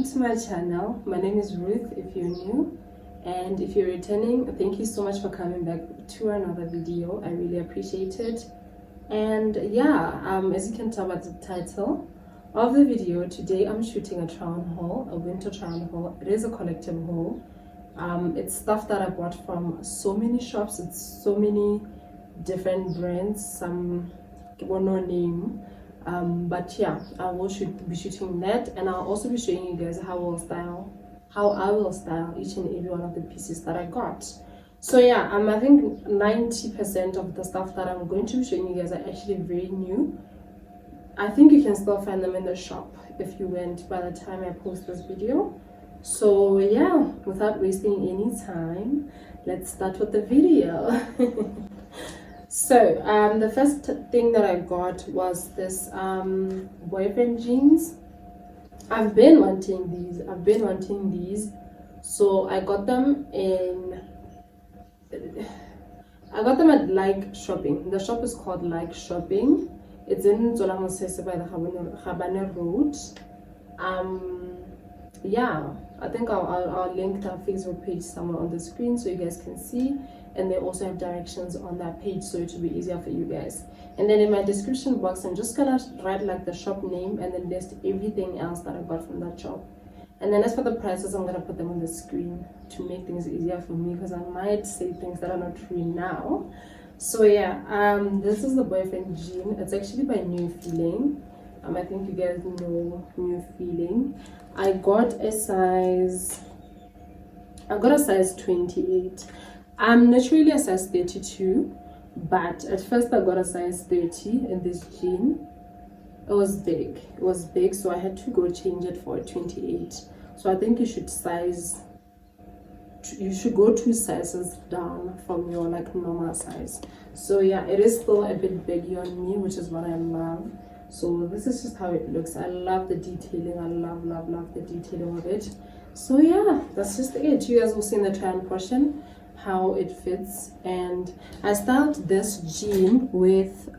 welcome to my channel. My name is Ruth if you're new, and if you're returning, thank you so much for coming back to another video. I really appreciate it. And yeah, as you can tell by the title of the video, today I'm shooting a try-on haul, a winter try-on haul. It is a collective haul. It's stuff that I bought from so many shops. It's so many different brands, some no name, but yeah, I will be shooting that, and I'll also be showing you guys how I will style each and every one of the pieces that I got. So yeah, I think 90% of the stuff that I'm going to be showing you guys are actually very new. I think you can still find them in the shop if you went by the time I post this video. So yeah, without wasting any time, let's start with the video. So the first thing that I got was this boyfriend jeans. I've been wanting these, so I got them at Like Shopping. The shop is called Like Shopping. It's in Zola by the Habane Road. Yeah, I think I'll link their Facebook page somewhere on the screen so you guys can see, and they also have directions on that page so it will be easier for you guys. And then in my description box, I'm just gonna write like the shop name and then list everything else that I got from that shop. And then as for the prices, I'm gonna put them on the screen to make things easier for me, because I might say things that are not true now. So yeah, this is the boyfriend jean. It's actually by New Feeling. I think you guys know New Feeling. I got a size 28. I'm naturally a size 32, but at first I got a size 30 in this jean. It was big, so I had to go change it for a 28. So I think you should go 2 sizes down from your like normal size. So yeah, it is still a bit baggy on me, which is what I love. So this is just how it looks. I love the detailing. I love the detailing of it. So yeah, that's just it. You guys will see in the try-on portion how it fits. And I styled this jean with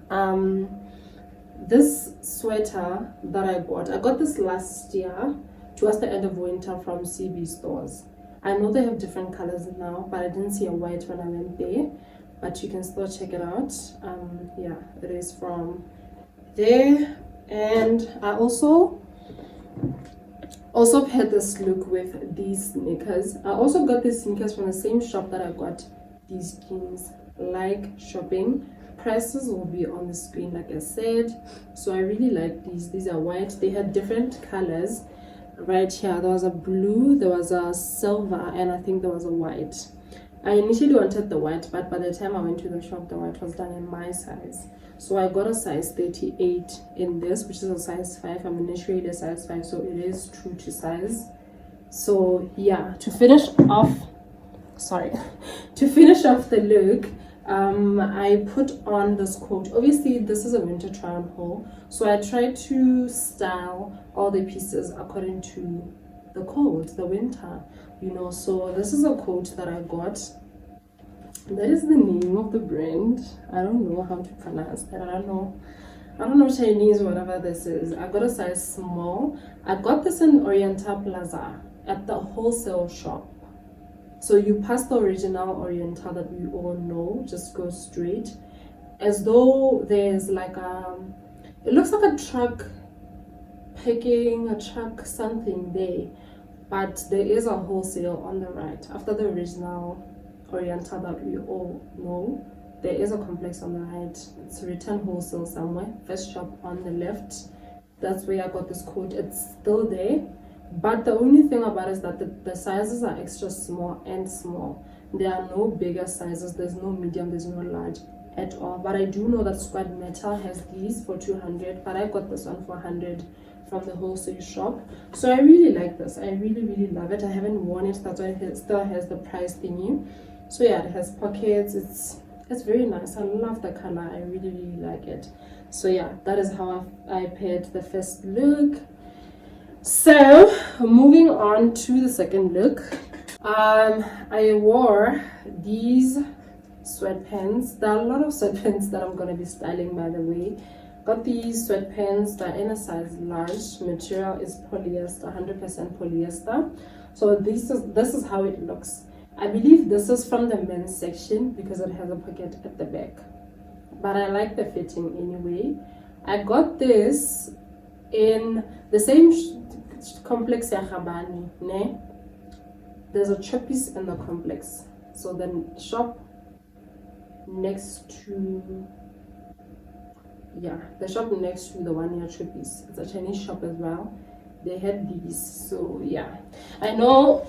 this sweater that I got this last year towards the end of winter from CB stores. I know they have different colors now, but I didn't see a white when I went there, but you can still check it out. Yeah, it is from there. And I also paired this look with these sneakers. I also got these sneakers from the same shop that I got these jeans, Like Shopping. Prices will be on the screen like I said. So I really like these are white. They had different colors. Right here there was a blue, there was a silver, and I think there was a white. I initially wanted the white, but by the time I went to the shop, the white was done in my size. So I got a size 38 in this, which is a size 5. I'm initially a size 5, so it is true to size. So yeah, to finish off the look, I put on this coat. Obviously this is a winter try-on haul, so I tried to style all the pieces according to the cold, the winter, you know. So this is a coat that I got. That is the name of the brand. I don't know how to pronounce that. I don't know Chinese, whatever this is. I got a size small. I got this in Oriental Plaza at the wholesale shop. So you pass the original Oriental that we all know, just go straight, as though there's like it looks like a truck something there, but there is a wholesale on the right. After the original Oriental that we all know, there is a complex on the right. It's Return Wholesale somewhere. First shop on the left. That's where I got this coat. It's still there, but the only thing about it is that the sizes are extra small and small. There are no bigger sizes. There's no medium, there's no large at all. But I do know that Squad Metal has these for 200, but I got this one for 100 from the wholesale shop. So I really like this. I really love it. I haven't worn it, that's why it still has the price thingy. So yeah, it has pockets. It's very nice. I love the color. I really like it. So yeah, that is how I paired the first look. So moving on to the second look, I wore these sweatpants. There are a lot of sweatpants that I'm gonna be styling, by the way. Got these sweatpants. They're in a size large. Material is polyester, 100% polyester. So this is how it looks. I believe this is from the men's section because it has a pocket at the back. But I like the fitting anyway. I got this in the same complex Yahabani, ne? There's a choppies in the complex. So the shop next to, yeah, the shop next to the one near choppies. It's a Chinese shop as well. They had these, so yeah. I know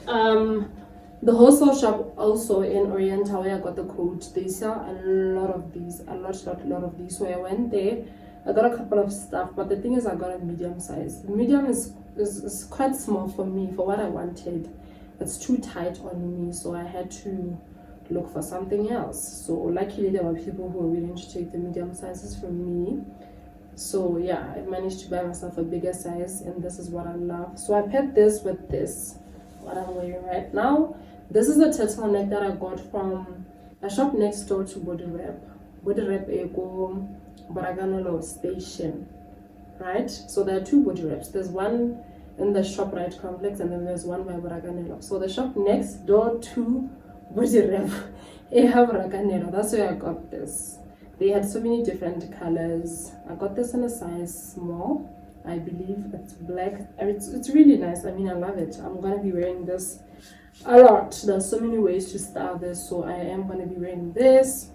the wholesale shop also in Oriental where I got the coat, they sell a lot of these, a lot of these. So I went there, I got a couple of stuff, but the thing is I got a medium size. Medium is quite small for me, for what I wanted. It's too tight on me, so I had to look for something else. So luckily there were people who were willing to take the medium sizes from me. So yeah, I managed to buy myself a bigger size, and this is what I love. So I paired this with this, what I'm wearing right now. This is a turtleneck that I got from a shop next door to Body Wrap Ego Baraganolo Station, right? So there are two body wraps. There's one in the shop right complex, and then there's one by Baraganelo. So the shop next door to Body Wrap Ego Baraganelo, that's where I got this. They had so many different colors. I got this in a size small. I believe it's black. It's really nice. I mean, I love it. I'm gonna be wearing this a lot. There's so many ways to style this, so I am gonna be wearing this.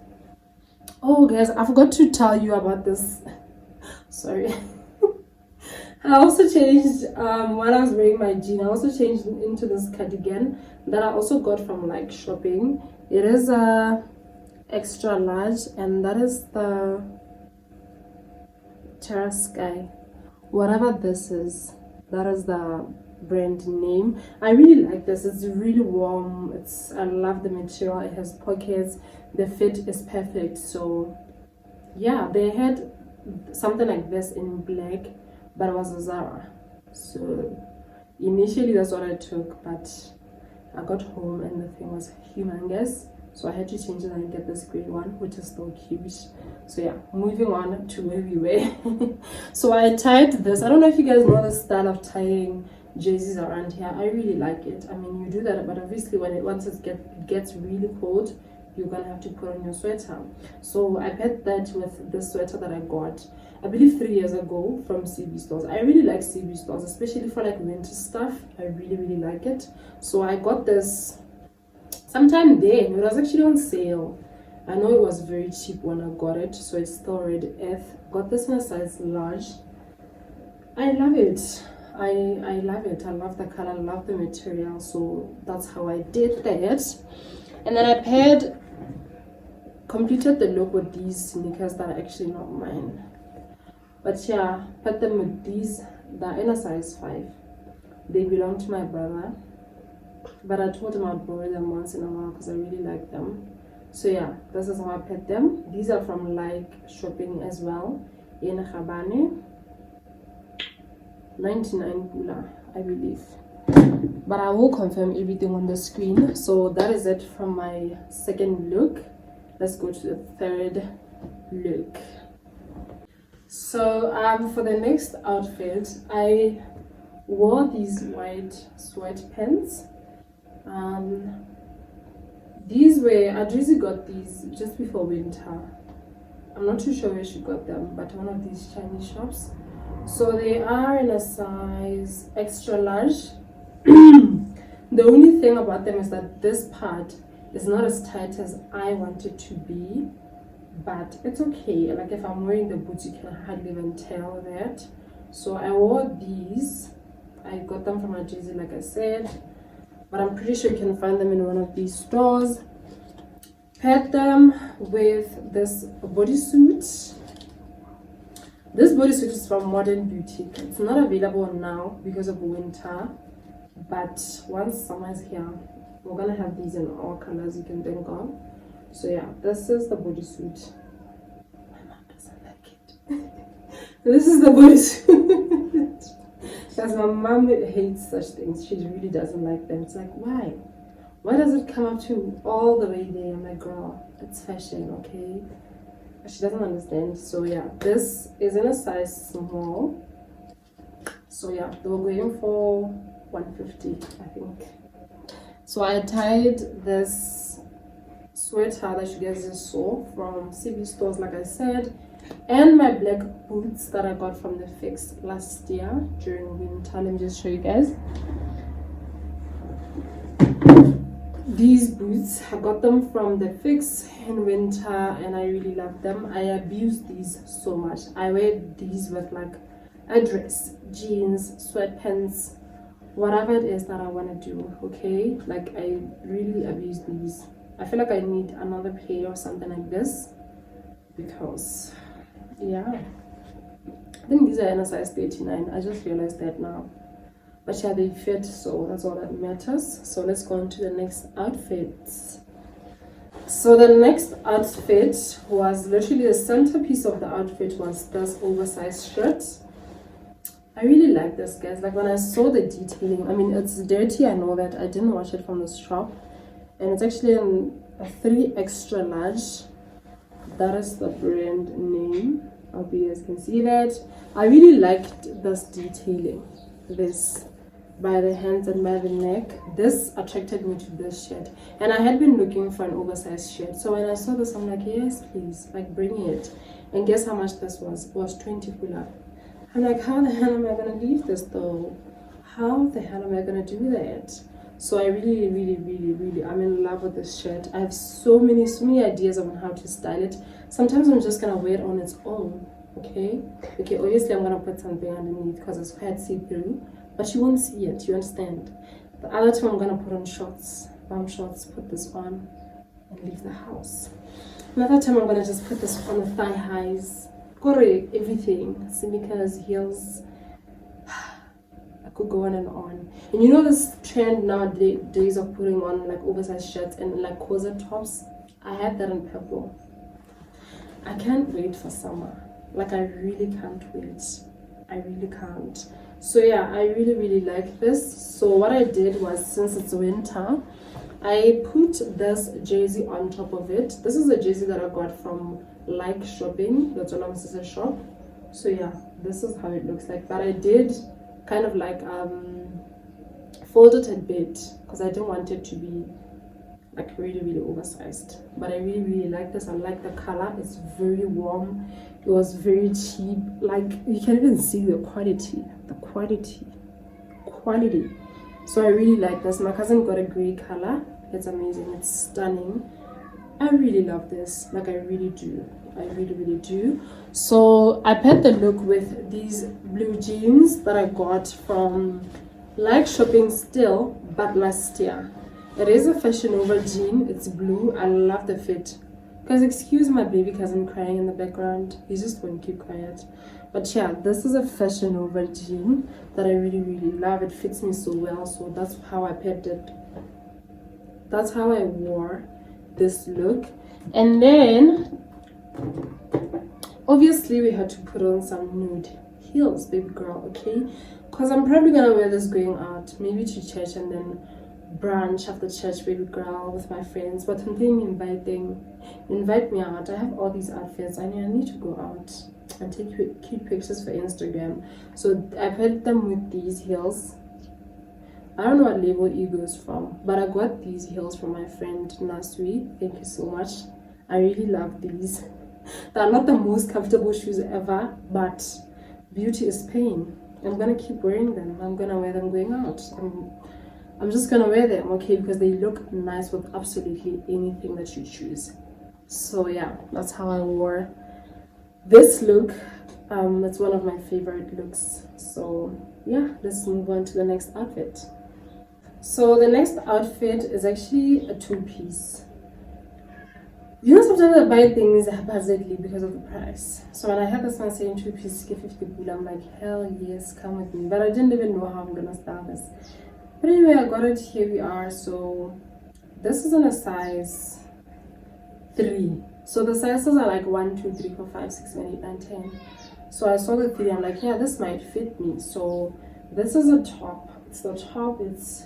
Oh guys, I forgot to tell you about this. Sorry. I also changed when I was wearing my jean. I also changed into this cardigan that I also got from like shopping. It is a extra large, and that is the Terra Sky, whatever this is. That is the brand name. I really like this. It's really warm. I love the material. It has pockets. The fit is perfect. So yeah, they had something like this in black, but it was a Zara. So initially that's what I took, but I got home and the thing was humongous, so I had to change it and get this grey one, which is still cute. So yeah, moving on to where we were. So I tied this. I don't know if you guys know the style of tying jerseys around here. I really like it. I mean, you do that, but obviously once it gets really cold, you're gonna have to put on your sweater. So I paired that with this sweater that I got, I believe 3 years ago, from CB stores. I really like CB stores, especially for like winter stuff. I really like it. So I got this sometime there, and it was actually on sale. I know it was very cheap when I got it, so it's still red F. Got this in a size large. I love it. I love it. I love the color, I love the material. So that's how I did that. And then I completed the look with these sneakers that are actually not mine. But yeah, put them with these. They're in a size 5. They belong to my brother, but I told him I'd borrow them once in a while because I really like them. So yeah, this is how I put them. These are from like shopping as well in Habane. 99 Pula, I believe. But I will confirm everything on the screen. So that is it from my second look. Let's go to the third look. So for the next outfit, I wore these white sweatpants. These were, Adrizi got these just before winter. I'm not too sure where she got them, but one of these Chinese shops. So they are in a size extra large. The only thing about them is that this part is not as tight as I want it to be, but it's okay. Like if I'm wearing the boots, you can hardly even tell that. So I wore these. I got them from Adrizi, like I said, but I'm pretty sure you can find them in one of these stores. Paired them with this bodysuit. This bodysuit is from Modern Boutique. It's not available now because of winter, but once summer is here, we're gonna have these in all colors you can think of. So yeah, this is the bodysuit. My mom doesn't like it. This is the bodysuit. Because my mom hates such things. She really doesn't like them. It's like, why? Why does it come up to all the way there? I'm like, girl, it's fashion, okay? She doesn't understand. So yeah, this is in a size small. So yeah, they were going for 150, I think. So I tied this sweater that you guys just saw from CB stores, like I said, and my black boots that I got from the Fix last year during winter. Let me just show you guys. These boots, I got them from the Fix in winter and I really love them. I abuse these so much. I wear these with like a dress, jeans, sweatpants, whatever it is that I want to do, okay? Like I really abuse these. I feel like I need another pair or something like this because yeah, I think these are in a size 39. I just realized that now. But yeah, they fit, so that's all that matters. So let's go on to the next outfit. So the next outfit was literally the centerpiece of the outfit was this oversized shirt. I really like this, guys. Like when I saw the detailing, I mean, it's dirty, I know that. I didn't wash it from the shop. And it's actually a 3 extra large. That is the brand name. I hope you guys can see that. I really liked this detailing. This by the hands and by the neck. This attracted me to this shirt. And I had been looking for an oversized shirt. So when I saw this, I'm like, yes, please. Like, bring it. And guess how much this was? It was 20 pula. I'm like, how the hell am I going to leave this though? How the hell am I going to do that? So I really, I'm in love with this shirt. I have so many ideas on how to style it. Sometimes I'm just going to wear it on its own. Okay, obviously I'm going to put something underneath because it's quite see-through. But you won't see it, you understand? The other time I'm going to put on shorts. Bum shorts, put this on and leave the house. Another time I'm going to just put this on the thigh highs. Correct, everything. Sneakers, heels. I could go on and on. And you know this trend nowadays of putting on like oversized shirts and like corset tops? I had that in purple. I can't wait for summer. Like I really can't wait. I really can't. So yeah, I really like this. So what I did was, since it's winter, I put this jersey on top of it. This is a jersey that I got from Like Shopping, that's one of my sister's shop. So yeah, this is how it looks like. But I did kind of like fold it a bit because I didn't want it to be like really oversized. But I really like this. I like the color. It's very warm. It was very cheap. Like you can even see the quality. So I really like this. My cousin got a gray color. It's amazing. It's stunning. I really love this. Like I really do. I really do. So I paired the look with these blue jeans that I got from Like Shopping still, but last year. It is a fashion over jean. It's blue. I love the fit. Guys, excuse my baby cousin crying in the background. He just won't keep quiet. But yeah, this is a fashion over jean that I really love. It fits me so well. So that's how I paired it. That's how I wore this look. And then obviously we had to put on some nude heels, baby girl, okay? Because I'm probably gonna wear this going out, maybe to church and then brunch after church, baby girl, with my friends. But I'm thinking invite me out. I have all these outfits. I need to go out and take cute pictures for Instagram. So I paired them with these heels. I don't know what label Ego is from, but I got these heels from my friend Nasui. Thank you so much. I really love these. They're not the most comfortable shoes ever, but beauty is pain. I'm gonna keep wearing them. I'm gonna wear them going out. I'm just gonna wear them, okay, because they look nice with absolutely anything that you choose. So yeah, that's how I wore this look. It's one of my favorite looks. So yeah, let's move on to the next outfit. So the next outfit is actually a two-piece. You know, sometimes I buy things haphazardly because of the price. So when I had this one saying two-piece, get 50 pula, I'm like, hell yes, come with me. But I didn't even know how I'm gonna style this. But anyway, I got it. Here we are. So this is in a size 3. So the sizes are like 1, 2, 3, 4, 5, 6, 7, 8, 9, 10. So I saw the 3. I'm like, yeah, this might fit me. So this is a top. It's the top. It's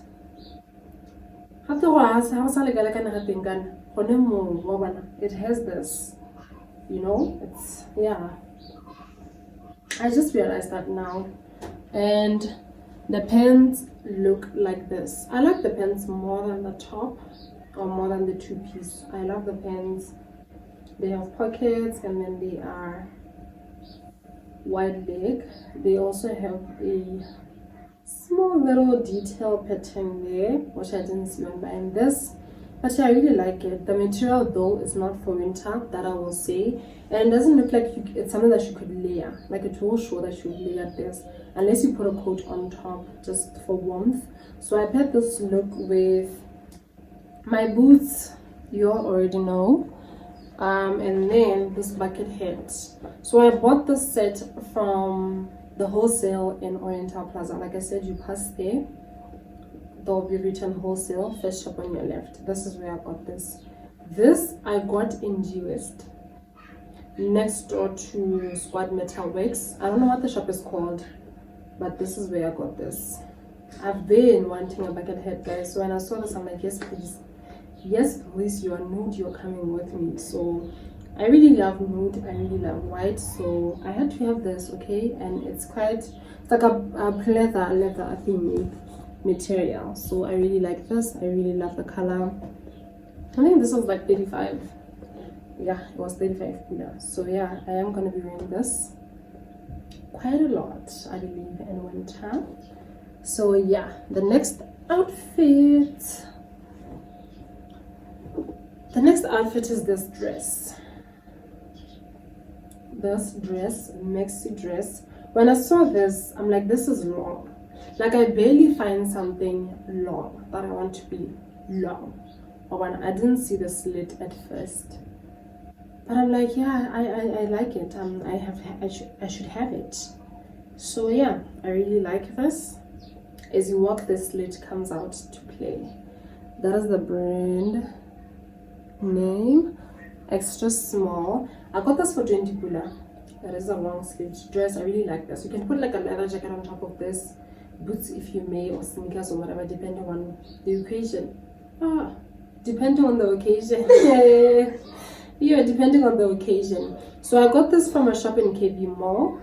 it has this, you know, it's, yeah, I just realized that now. And the pants look like this. I like the pants more than the top, or more than the two-piece. I love the pants. They have pockets, and then they are wide leg. They also have a small little detail pattern there, which I didn't see when buying this. But yeah, I really like it. The material though is not for winter, that I will say, and it doesn't look like it's something that you could layer. Like it will show that you layer this, unless you put a coat on top just for warmth. So I paired this look with my boots, you all already know, and then this bucket hat. So I bought this set from the wholesale in Oriental Plaza. Like I said, you pass there, there will be written wholesale, first shop on your left. This is where I got this. This I got in G West, next door to Squad Metal Works. I don't know what the shop is called, but this is where I got this. I've been wanting a bucket hat, guys. So when I saw this, I'm like, yes please, yes please, you are nude, you're coming with me. So I really love nude, I really love white, so I had to have this, okay? And it's like a pleather leather thingy material, so I really like this. I really love the color. I think this was like 35. Yeah, it was 35 kilo. So yeah, I am gonna be wearing this quite a lot, I believe, in winter. So yeah, the next outfit is this dress. This dress, maxi dress. When I saw this, I'm like, this is long. Like I barely find something long that I want to be long. Or when I didn't see the slit at first, but I'm like, yeah, I like it. I should have it. So yeah, I really like this. As you walk, the slit comes out to play. That is the brand name. Extra small. I got this for 20 pula. That is a long sleeve dress. I really like this. You can put like a leather jacket on top of this, boots if you may, or sneakers or whatever, depending on the occasion. Depending on the occasion. Yeah, depending on the occasion. So I got this from a shop in KB Mall.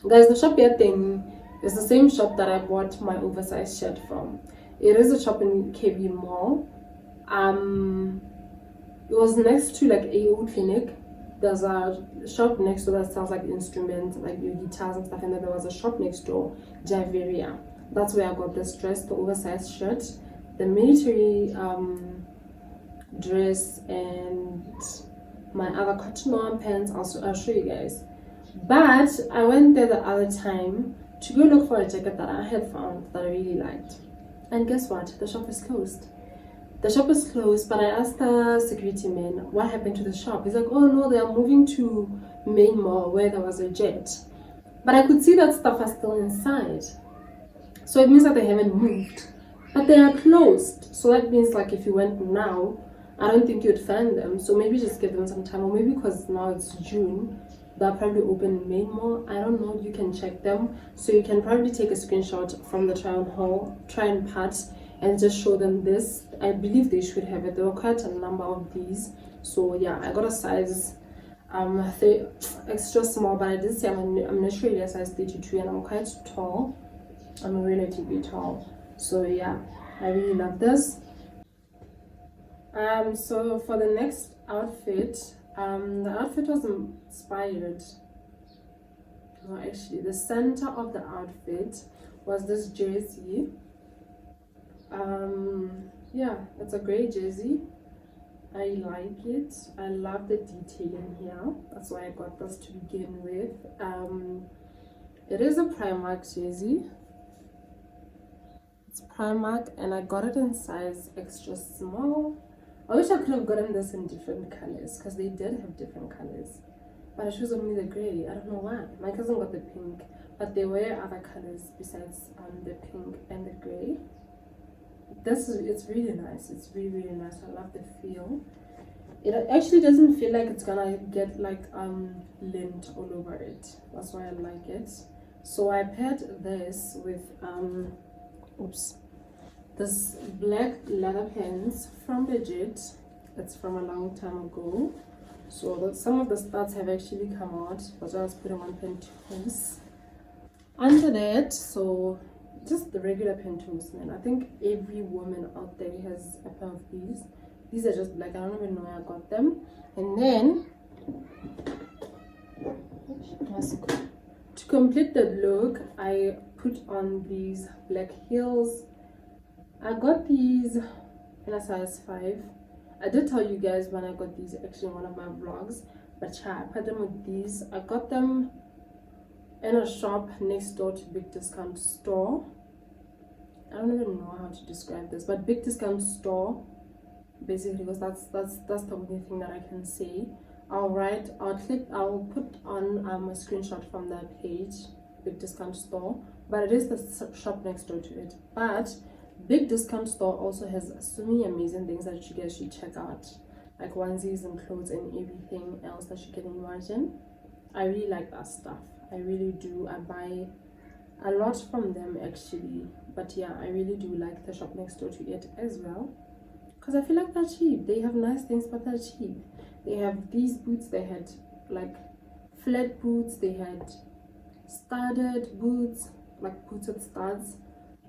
Guys, the shop here thing is the same shop that I bought my oversized shirt from. It is a shop in KB Mall. It was next to like AO Clinic. There's a shop next door that sells like instruments, like your guitars and stuff, and then there was a shop next door, Javeria. That's where I got this dress, the oversized shirt, the military dress, and my other cotton on pants. I'll show you guys. But I went there the other time to go look for a jacket that I had found that I really liked, and guess what? The shop is closed. The shop is closed, but I asked the security man what happened to the shop. He's like, oh no, they are moving to main mall where there was a jet. But I could see that stuff are still inside, so it means that they haven't moved, but they are closed. So that means like if you went now, I don't think you'd find them. So maybe just give them some time, or maybe because now it's June, they'll probably open in main mall. I don't know. You can check them. So you can probably take a screenshot from the try on haul, try and part, and just show them this. I believe they should have it. There were quite a number of these. So yeah, I got a size extra small, but I did say I'm naturally a size 32, and I'm quite tall. I'm relatively tall. So yeah, I really love this. So for the next outfit, the outfit was inspired. No, actually, the center of the outfit was this jersey. Yeah, it's a gray jersey. I like it. I love the detailing here. That's why I got this to begin with. It is a Primark jersey. It's Primark, and I got it in size extra small. I wish I could have gotten this in different colors, because they did have different colors, but I chose only the gray. I don't know why. My cousin got the pink, but there were other colors besides the pink and the gray. It's really nice. It's really nice. I love the feel. It actually doesn't feel like it's gonna get like lint all over it. That's why I like it. So I paired this with this black leather pants from Legit. It's from a long time ago. So some of the studs have actually come out, but I was putting on pantyhose under that. So just the regular pantyhose, man. I think every woman out there has a pair of these. These are just black. I don't even know where I got them. And then to complete the look, I put on these black heels. I got these in a size 5. I did tell you guys when I got these actually in one of my vlogs, but yeah, I put them with these. I got them in a shop next door to Big Discount Store. I don't even know how to describe this, but Big Discount Store, basically, because that's the only thing that I can say. I'll put on a screenshot from that page, Big Discount Store, but it is the shop next door to it. But Big Discount Store also has so many amazing things that you guys should check out, like onesies and clothes and everything else that you can imagine. I really like that stuff. I really do. I buy a lot from them actually, but yeah, I really do like the shop next door to it as well, because I feel like they're cheap. They have nice things, but they're cheap. They have these boots. They had like flat boots. They had studded boots, like boots with studs,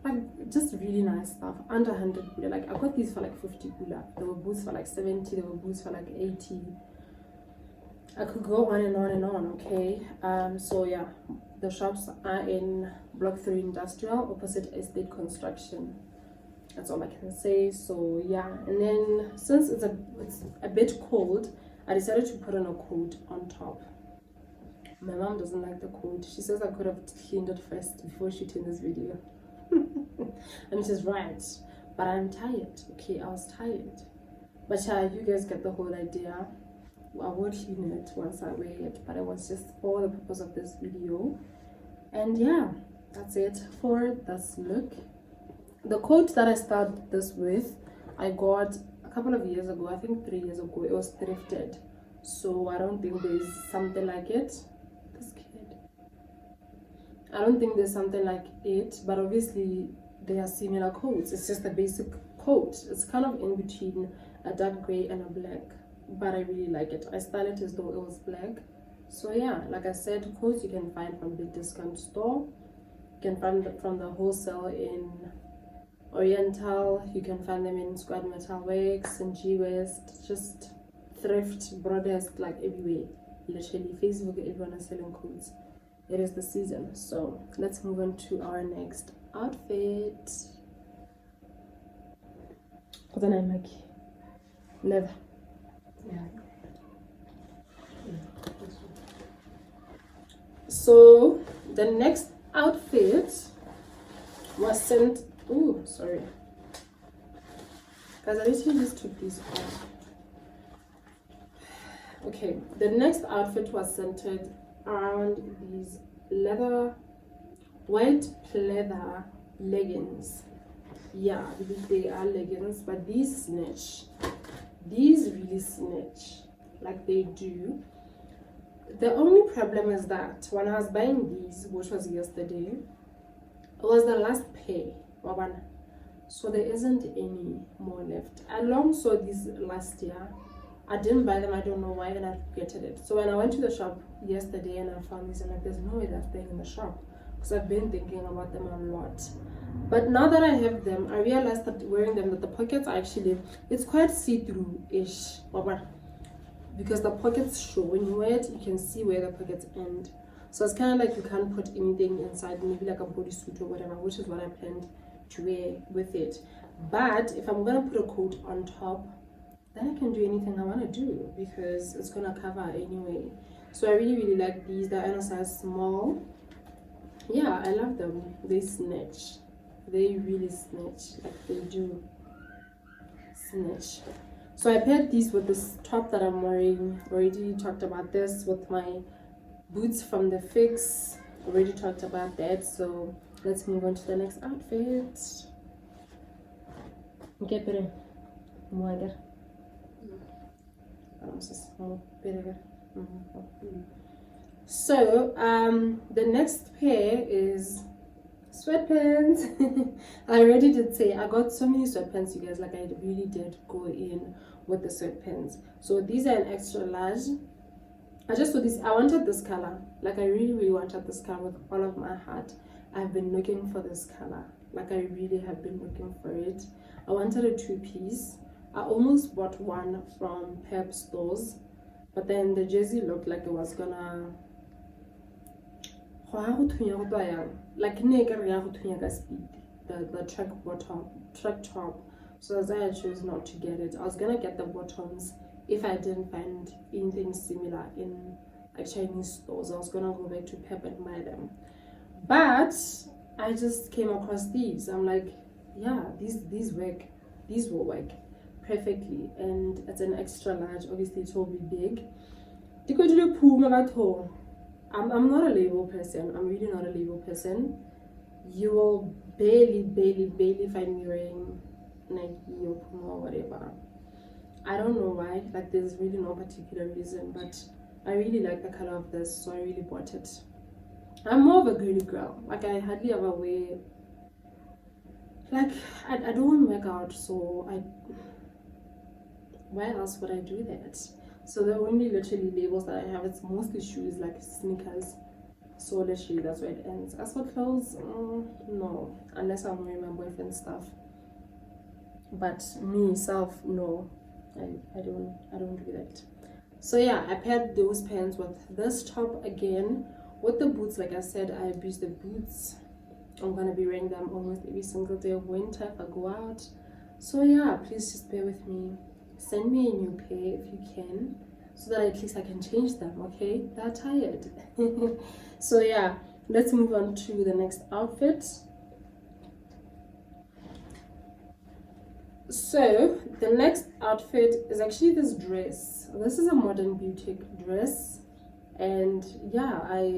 like just really nice stuff. Under 100 pula. Like I got these for like 50 pula. There were boots for like 70. There were boots for like 80. I could go on and on and on. Okay. So yeah, the shops are in Block 3 Industrial, opposite Estate Construction. That's all I can say. So yeah, and then since it's a bit cold, I decided to put on a coat on top. My mom doesn't like the coat. She says I could have cleaned it first before shooting this video. And she's right, but I'm tired. Okay, I was tired, but yeah, you guys get the whole idea. I will clean it once I wear it, but it was just for the purpose of this video. And yeah, that's it for this look. The coat that I started this with, I got a couple of years ago. I think 3 years ago. It was thrifted, so I don't think there's something like it. This kid, I don't think there's something like it, but obviously they are similar coats. It's just a basic coat. It's kind of in between a dark gray and a black, but I really like it. I styled it as though it was black. So yeah, like I said, coats you can find from Big Discount Store. You can find them from the wholesale in Oriental. You can find them in Squad Metal Works and G West. Just thrift, broadest, like everywhere. Literally, Facebook, everyone is selling coats. It is the season. So let's move on to our next outfit. What's the name, Mike? Leather. Yeah. So the next outfit was sent. Oh, sorry, guys, I literally just took these off. Okay, the next outfit was centered around these leather, white pleather leggings. Yeah, they are leggings, but these snatch. These really snatch, like they do. The only problem is that when I was buying these, which was yesterday, it was the last pair. So there isn't any more left. I long saw these last year. I didn't buy them. I don't know why, and I regretted it. So when I went to the shop yesterday and I found these, I'm like, there's no way they're staying in the shop, because I've been thinking about them a lot. But now that I have them, I realized that wearing them, that the pockets are actually, it's quite see-through-ish, because the pockets show. When you wear it, you can see where the pockets end. So it's kind of like you can't put anything inside, maybe like a bodysuit or whatever, which is what I planned to wear with it. But if I'm gonna put a coat on top, then I can do anything I want to do, because it's gonna cover anyway. So I really like these. They're in a size small. Yeah, I love them. They snatch. They really snatch, like they do snatch. So I paired these with this top that I'm wearing. Already talked about this with my boots from the Fix. Already talked about that. So let's move on to the next outfit. Okay, better. So the next pair is sweatpants. I already did say I got so many sweatpants, you guys. Like I really did go in with the sweatpants. So these are an extra large. I just saw this. I wanted this color. Like I really wanted this color with all of my heart. I've been looking for this color. Like I really have been looking for it. I wanted a 2-piece. I almost bought one from Pep stores, but then the jersey looked like it was gonna like the track top. So that's why I chose not to get it. I was gonna get the bottoms if I didn't find anything similar in like Chinese stores. I was gonna go back to Pep and buy them, but I just came across these. I'm like, yeah, these work. These will work perfectly, and it's an extra large. Obviously it will be big. I'm not a label person. I'm really not a label person. You will barely find me wearing Nike or Puma or whatever. I don't know why. Like there's really no particular reason, but I really like the color of this, so I really bought it. I'm more of a girly girl. Like I hardly ever wear, like I don't work out, so why else would I do that? So the only literally labels that I have, it's mostly shoes, like sneakers. So literally that's where it ends. As for clothes, no, unless I'm wearing my boyfriend's stuff. But me self, no, I don't do that. So yeah, I paired those pants with this top again with the boots. Like I said, I abuse the boots. I'm gonna be wearing them almost every single day of winter if I go out. So yeah, please just bear with me. Send me a new pair if you can, so that at least I can change them, okay? They're tired. So yeah, let's move on to the next outfit. So the next outfit is actually this dress. This is a modern boutique dress, and yeah,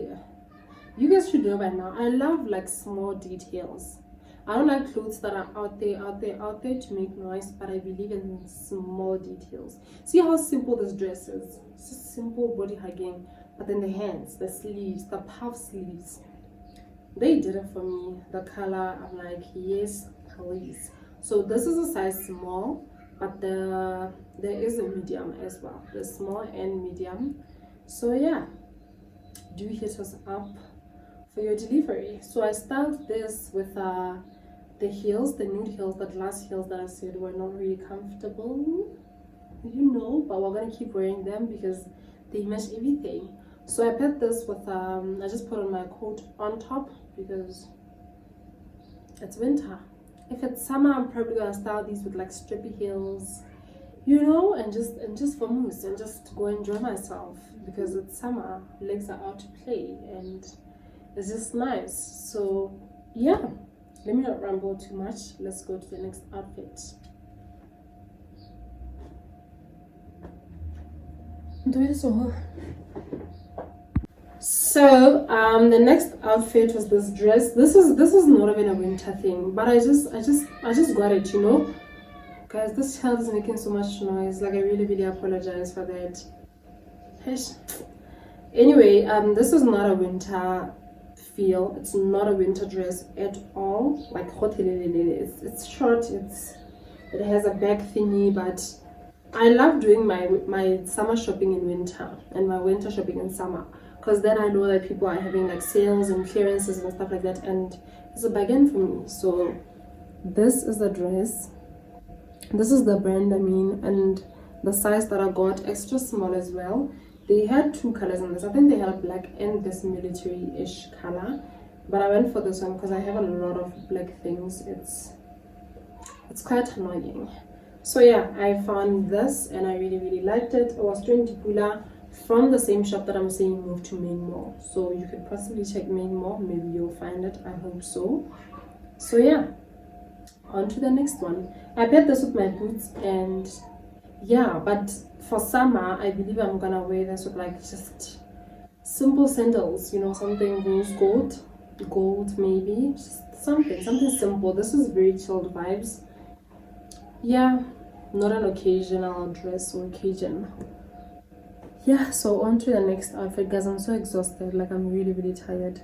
you guys should know by now, I love like small details. I don't like clothes that are out there to make noise, but I believe in small details. See how simple this dress is? It's just simple body hugging, but then the hands, the sleeves, the puff sleeves, they did it for me. The color, I'm like, yes, please. So this is a size small, but there is a medium as well. The small and medium. So yeah, do hit us up for your delivery. So I styled this with the heels, the nude heels, the glass heels that I said were not really comfortable, you know, but we're gonna keep wearing them because they match everything. So I paired this with I just put on my coat on top because it's winter. If it's summer, I'm probably gonna style these with like strippy heels, you know, and just for moose and just go enjoy myself because it's summer, legs are out to play, and it's just nice. So yeah, let me not ramble too much. Let's go to the next outfit. So the next outfit was this dress. This is not even a winter thing, but I just got it, you know. Guys, this child is making so much noise. Like I really apologize for that. Anyway, this is not a winter feel. It's not a winter dress at all. Like it's short. It has a back thingy, but I love doing my summer shopping in winter and my winter shopping in summer, because then I know that people are having like sales and clearances and stuff like that, and it's a bargain for me. So this is the dress. This is the brand, I mean, and the size that I got, extra small as well. They had two colors in this. I think they had black and this military-ish color, but I went for this one because I have a lot of black things. It's quite annoying. So yeah, I found this and I really liked it. It was 20 pula from the same shop that I'm saying moved to Main Mall. So you could possibly check Main Mall. Maybe you'll find it. I hope so. So yeah, on to the next one. I paired this with my boots, and yeah, but for summer I believe I'm gonna wear this with like just simple sandals, you know, something rose gold maybe, just something simple. This is very chilled vibes. Yeah, not an occasional dress or occasion. Yeah, so on to the next outfit, guys. I'm so exhausted. Like I'm really tired.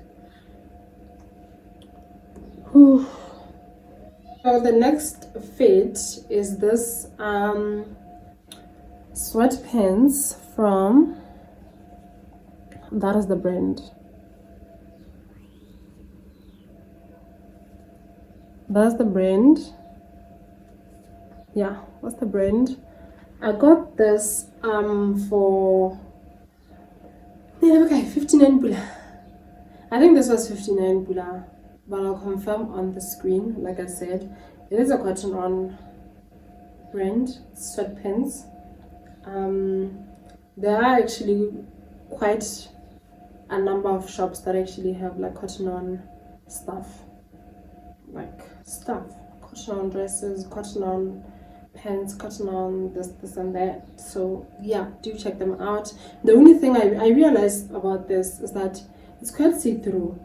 Whew. So the next fit is this Sweatpants from, that is the brand. That's the brand. Yeah, what's the brand? I got this for 59 pula. I think this was 59 pula, but I'll confirm on the screen. Like I said, it is a cotton on brand, Sweatpants. There are actually quite a number of shops that actually have like cotton on stuff, cotton on dresses, cotton on pants, cotton on this and that. So yeah, do check them out. The only thing I realized about this is that it's quite see-through,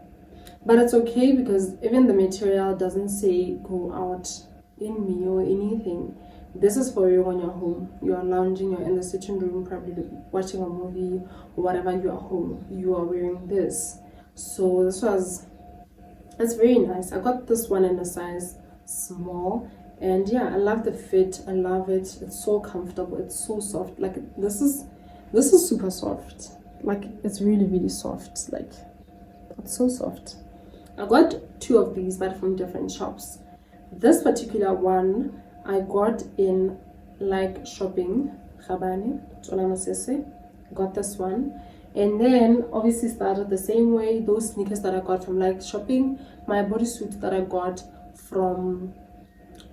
but it's okay because even the material doesn't say go out in me or anything. This is for you when you're home, you're lounging, you're in the sitting room, probably watching a movie or whatever, you're home, you are wearing this. So it's very nice. I got this one in a size small, and yeah, I love the fit. I love it. It's so comfortable. It's so soft. Like this is super soft. Like it's really soft. Like it's so soft. I got two of these, but from different shops. This particular one I got in like shopping, Khabane, got this one. And then obviously started the same way. Those sneakers that I got from like shopping, my bodysuit that I got from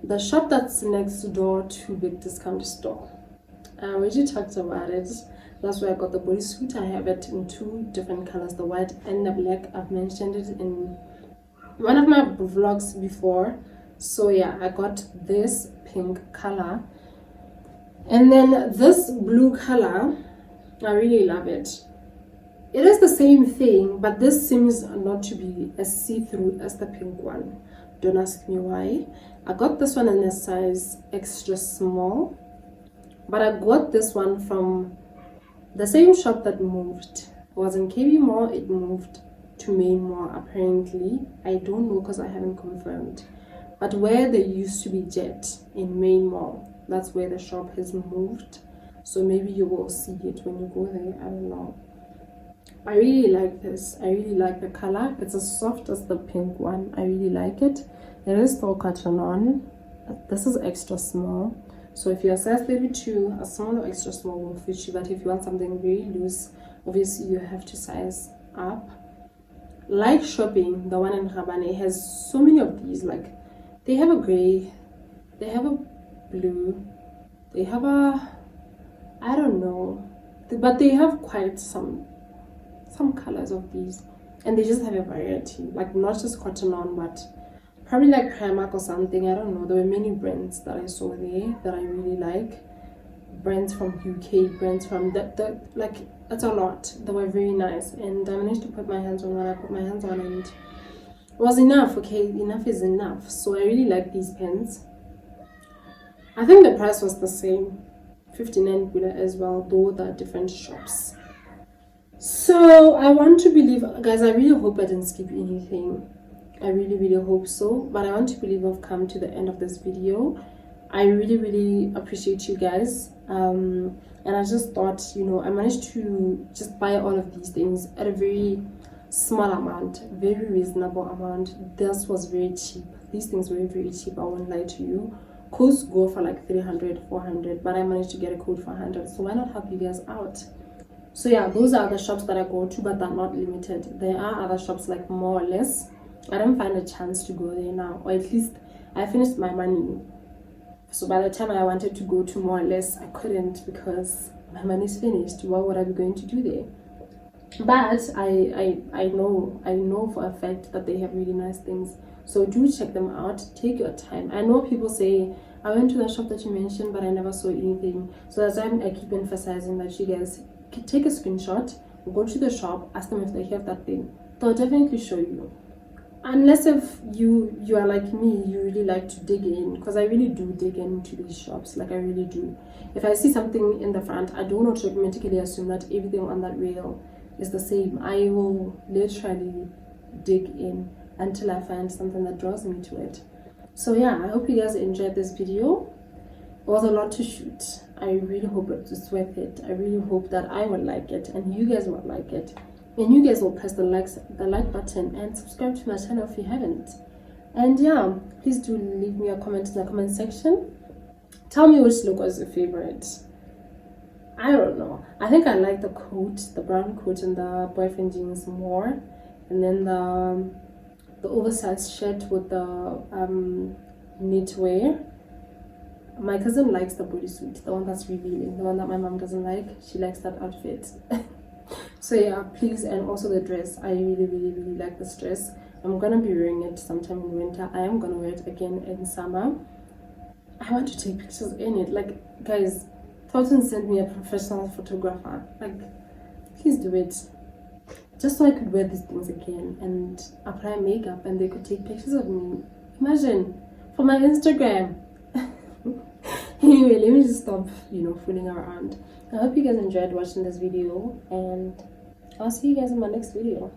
the shop that's next door to Big Discount Store. I already talked about it. That's where I got the bodysuit. I have it in two different colors, the white and the black. I've mentioned it in one of my vlogs before. So yeah, I got this pink color, and then this blue color. I really love it. It is the same thing, but this seems not to be as see-through as the pink one. Don't ask me why. I got this one in a size extra small, but I got this one from the same shop that moved. It was in KB Mall, it moved to Main Mall apparently. I don't know because I haven't confirmed. But where there used to be Jet in Main Mall, that's where the shop has moved. So maybe you will see it when you go there, I don't know. I really like this. I really like the color. It's as soft as the pink one. I really like it. There is still cotton on. This is extra small. So if you're a size 32, a small or extra small will fit you. But if you want something very loose, obviously you have to size up. Like shopping, the one in Rabane has so many of these. Like they have a gray, they have a blue, they have a, I don't know, but they have quite some colors of these, and they just have a variety, like not just cotton on, but probably like Primark or something. I don't know. There were many brands that I saw there that I really like. Brands from UK, brands from the like, it's a lot. They were very nice, and I managed to put my hands on what I put my hands on, and it was enough. Okay, enough is enough. So I really like these pens. I think the price was the same, 59 pula as well, though there are different shops. So I want to believe, guys, I really hope I didn't skip anything. I really hope so. But I want to believe I've come to the end of this video. I really appreciate you guys. And I just thought, you know, I managed to just buy all of these things at a very small amount, very reasonable amount. This was very cheap. These things were very cheap, I won't lie to you. Codes go for like 300, 400, but I managed to get a code for 100. So why not help you guys out? So yeah, those are the shops that I go to, but they're not limited. There are other shops like more or less. I didn't find a chance to go there now, or at least I finished my money. So by the time I wanted to go to more or less, I couldn't because my money's finished. What would I be going to do there? But I know for a fact that they have really nice things. So do check them out. Take your time. I know people say, I went to the shop that you mentioned, but I never saw anything. So that's why I keep emphasizing that you guys take a screenshot, go to the shop, ask them if they have that thing. They'll definitely show you. Unless if you are like me, you really like to dig in, because I really do dig into these shops. Like I really do. If I see something in the front, I don't automatically assume that everything on that rail is the same. I will literally dig in until I find something that draws me to it. So yeah, I hope you guys enjoyed this video. It was a lot to shoot. I really hope it's worth it. I really hope that I will like it and you guys will like it. And you guys will press the like button and subscribe to my channel if you haven't. And yeah, please do leave me a comment in the comment section. Tell me which look was your favorite. I don't know. I think I like the coat, the brown coat and the boyfriend jeans more. And then the oversized shirt with the knitwear. My cousin likes the bodysuit, the one that's revealing, the one that my mom doesn't like. She likes that outfit. So yeah, please, and also the dress. I really like this dress. I'm gonna be wearing it sometime in winter. I am gonna wear it again in summer. I want to take pictures in it. Like, guys, Thornton sent me a professional photographer. Like, please do it. Just so I could wear these things again and apply makeup and they could take pictures of me. Imagine, for my Instagram. Anyway, let me just stop, fooling around. I hope you guys enjoyed watching this video and I'll see you guys in my next video.